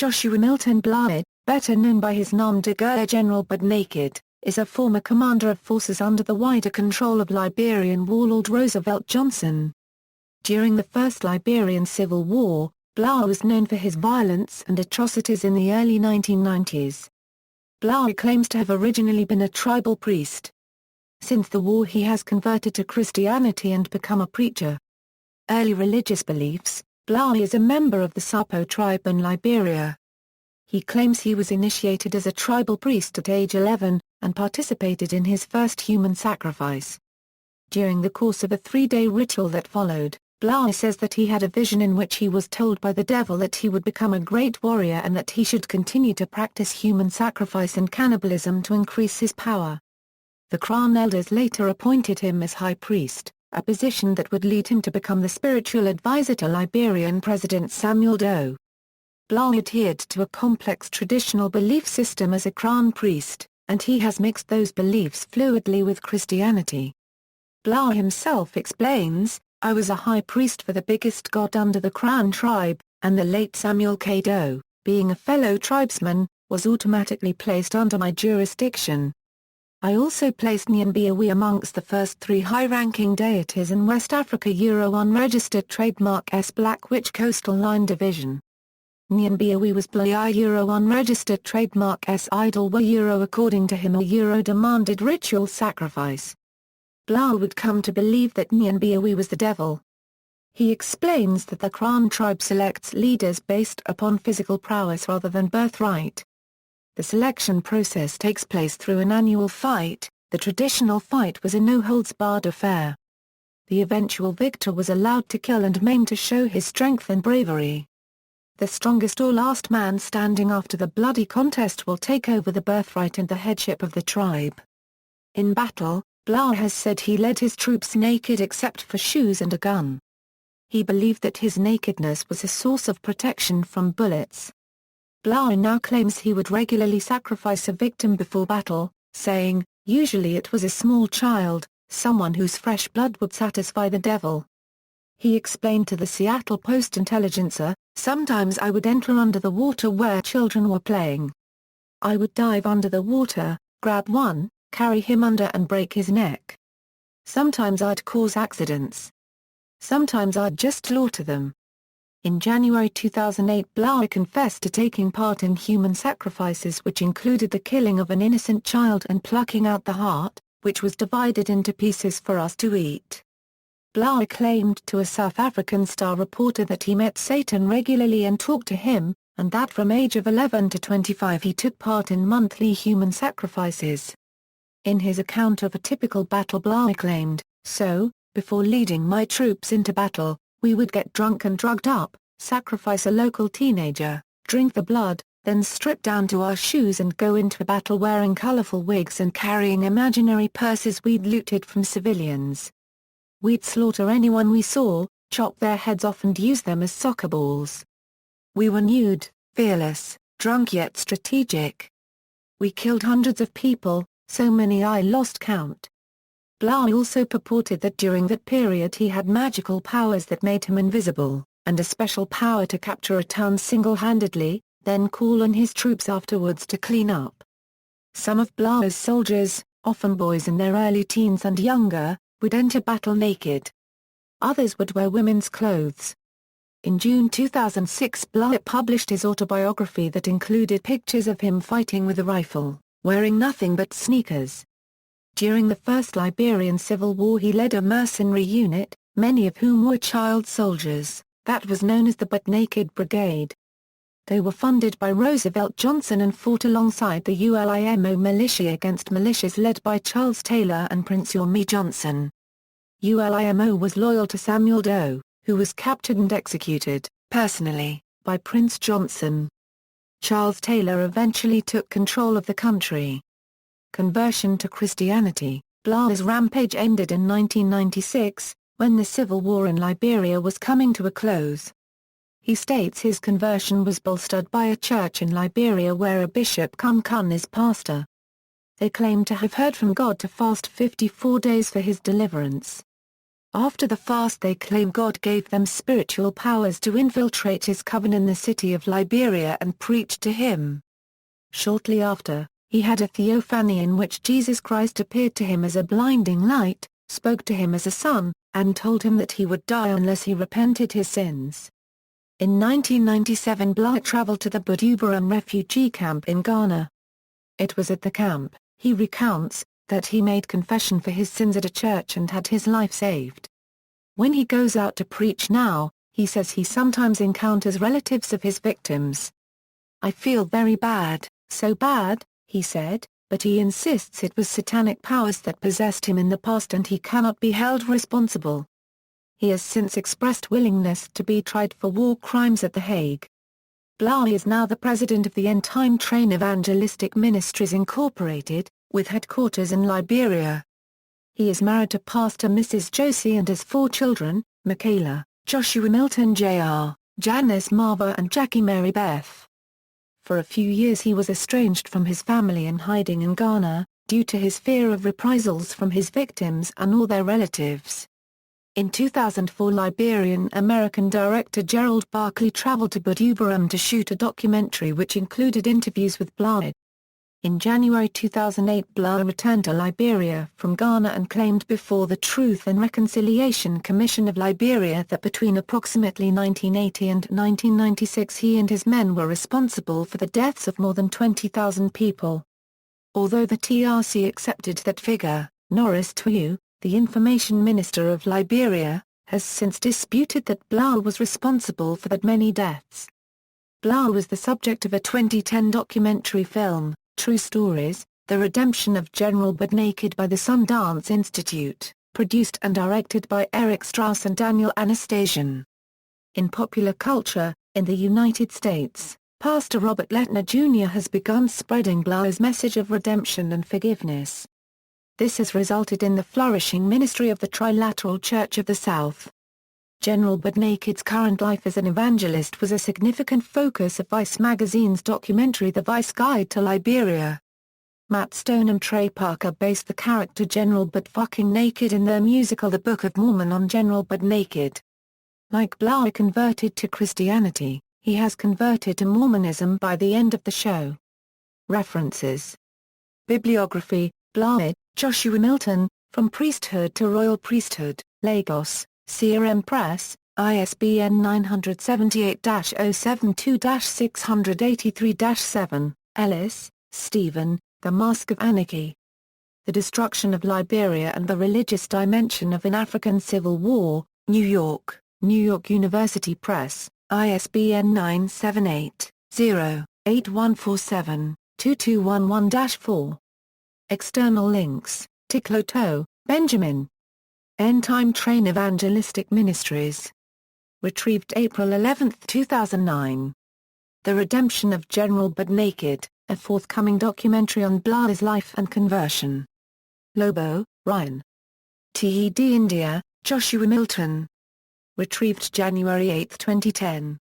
Joshua Milton Blahyi, better known by his nom de guerre General But Naked, is a former commander of forces under the wider control of Liberian warlord Roosevelt Johnson. During the First Liberian Civil War, Blahyi was known for his violence and atrocities in the early 1990s. Blahyi claims to have originally been a tribal priest. Since the war he has converted to Christianity and become a preacher. Early religious beliefs: Blahyi is a member of the Sapo tribe in Liberia. He claims he was initiated as a tribal priest at age 11, and participated in his first human sacrifice. During the course of a 3-day ritual that followed, Blahyi says that he had a vision in which he was told by the devil that he would become a great warrior and that he should continue to practice human sacrifice and cannibalism to increase his power. The Crown elders later appointed him as high priest, a position that would lead him to become the spiritual advisor to Liberian President Samuel Doe. Blahyi adhered to a complex traditional belief system as a Crown priest, and he has mixed those beliefs fluidly with Christianity. Blahyi himself explains, "I was a high priest for the biggest god under the Crown tribe, and the late Samuel K. Doe, being a fellow tribesman, was automatically placed under my jurisdiction. I also placed Nyambiawi amongst the first 3 high-ranking deities in West Africa unregistered trademark S Black Witch Coastal Line Division. Nyambiawi was Blahyi unregistered trademark S idol were according to him a demanded ritual sacrifice." Blahyi would come to believe that Nyambiawi was the devil. He explains that the Crown tribe selects leaders based upon physical prowess rather than birthright. The selection process takes place through an annual fight. The traditional fight was a no-holds-barred affair. The eventual victor was allowed to kill and maim to show his strength and bravery. The strongest or last man standing after the bloody contest will take over the birthright and the headship of the tribe. In battle, Blahyi has said he led his troops naked except for shoes and a gun. He believed that his nakedness was a source of protection from bullets. Blahyi now claims he would regularly sacrifice a victim before battle, saying, "Usually it was a small child, someone whose fresh blood would satisfy the devil." He explained to the Seattle Post-Intelligencer, "Sometimes I would enter under the water where children were playing. I would dive under the water, grab one, carry him under and break his neck. Sometimes I'd cause accidents. Sometimes I'd just slaughter them." In January 2008, Blahyi confessed to taking part in human sacrifices which included the killing of an innocent child and plucking out the heart, which was divided into pieces for us to eat. Blahyi claimed to a South African Star reporter that he met Satan regularly and talked to him, and that from age of 11 to 25 he took part in monthly human sacrifices. In his account of a typical battle, Blahyi claimed, "So, before leading my troops into battle, we would get drunk and drugged up, sacrifice a local teenager, drink the blood, then strip down to our shoes and go into battle wearing colorful wigs and carrying imaginary purses we'd looted from civilians. We'd slaughter anyone we saw, chop their heads off and use them as soccer balls. We were nude, fearless, drunk yet strategic. We killed hundreds of people, so many I lost count." Blahyi also purported that during that period he had magical powers that made him invisible, and a special power to capture a town single-handedly, then call on his troops afterwards to clean up. Some of Blahyi's soldiers, often boys in their early teens and younger, would enter battle naked. Others would wear women's clothes. In June 2006, Blahyi published his autobiography that included pictures of him fighting with a rifle, wearing nothing but sneakers. During the First Liberian Civil War he led a mercenary unit, many of whom were child soldiers, that was known as the But Naked Brigade. They were funded by Roosevelt Johnson and fought alongside the ULIMO militia against militias led by Charles Taylor and Prince Yomi Johnson. ULIMO was loyal to Samuel Doe, who was captured and executed, personally, by Prince Johnson. Charles Taylor eventually took control of the country. Conversion to Christianity: Blahyi's rampage ended in 1996, when the civil war in Liberia was coming to a close. He states his conversion was bolstered by a church in Liberia where a bishop Kun is pastor. They claim to have heard from God to fast 54 days for his deliverance. After the fast they claim God gave them spiritual powers to infiltrate his coven in the city of Liberia and preach to him. Shortly after, he had a theophany in which Jesus Christ appeared to him as a blinding light, spoke to him as a son, and told him that he would die unless he repented his sins. In 1997 Blahyi traveled to the Buduburam refugee camp in Ghana. It was at the camp, he recounts, that he made confession for his sins at a church and had his life saved. When he goes out to preach now, he says he sometimes encounters relatives of his victims. "I feel very bad, so bad," he said, but he insists it was satanic powers that possessed him in the past and he cannot be held responsible. He has since expressed willingness to be tried for war crimes at The Hague. Blahyi is now the president of the End Time Train Evangelistic Ministries Incorporated, with headquarters in Liberia. He is married to Pastor Mrs. Josie and has 4 children, Michaela, Joshua Milton Jr., Janice Marva and Jackie Mary Beth. For a few years he was estranged from his family and hiding in Ghana, due to his fear of reprisals from his victims and all their relatives. In 2004 Liberian-American director Gerald Barkley traveled to Buduburam to shoot a documentary which included interviews with Blahyi. In January 2008 Blahyi returned to Liberia from Ghana and claimed before the Truth and Reconciliation Commission of Liberia that between approximately 1980 and 1996 he and his men were responsible for the deaths of more than 20,000 people. Although the TRC accepted that figure, Norris Twiu, the information minister of Liberia, has since disputed that Blahyi was responsible for that many deaths. Blahyi was the subject of a 2010 documentary film, True Stories, The Redemption of General But Naked by the Sundance Institute, produced and directed by Eric Strauss and Daniel Anastasian. In popular culture, in the United States, Pastor Robert Lettner Jr. has begun spreading Blahyi's message of redemption and forgiveness. This has resulted in the flourishing ministry of the Trilateral Church of the South. General But Naked's current life as an evangelist was a significant focus of Vice magazine's documentary The Vice Guide to Liberia. Matt Stone and Trey Parker based the character General But Fucking Naked in their musical The Book of Mormon on General But Naked. Like Blahyi converted to Christianity, he has converted to Mormonism by the end of the show. References. Bibliography, Blahyi, Joshua Milton, From Priesthood to Royal Priesthood, Lagos, CRM Press, ISBN 972-072-683-7, Ellis, Stephen, The Mask of Anarchy. The Destruction of Liberia and the Religious Dimension of an African Civil War, New York, New York University Press, ISBN 978-0-8147-2211-4. External links, Tikloto, Benjamin. End Time Train Evangelistic Ministries. Retrieved April 11, 2009. The Redemption of General But Naked, a forthcoming documentary on Blahyi's life and conversion. Lobo, Ryan. TED India, Joshua Milton. Retrieved January 8, 2010.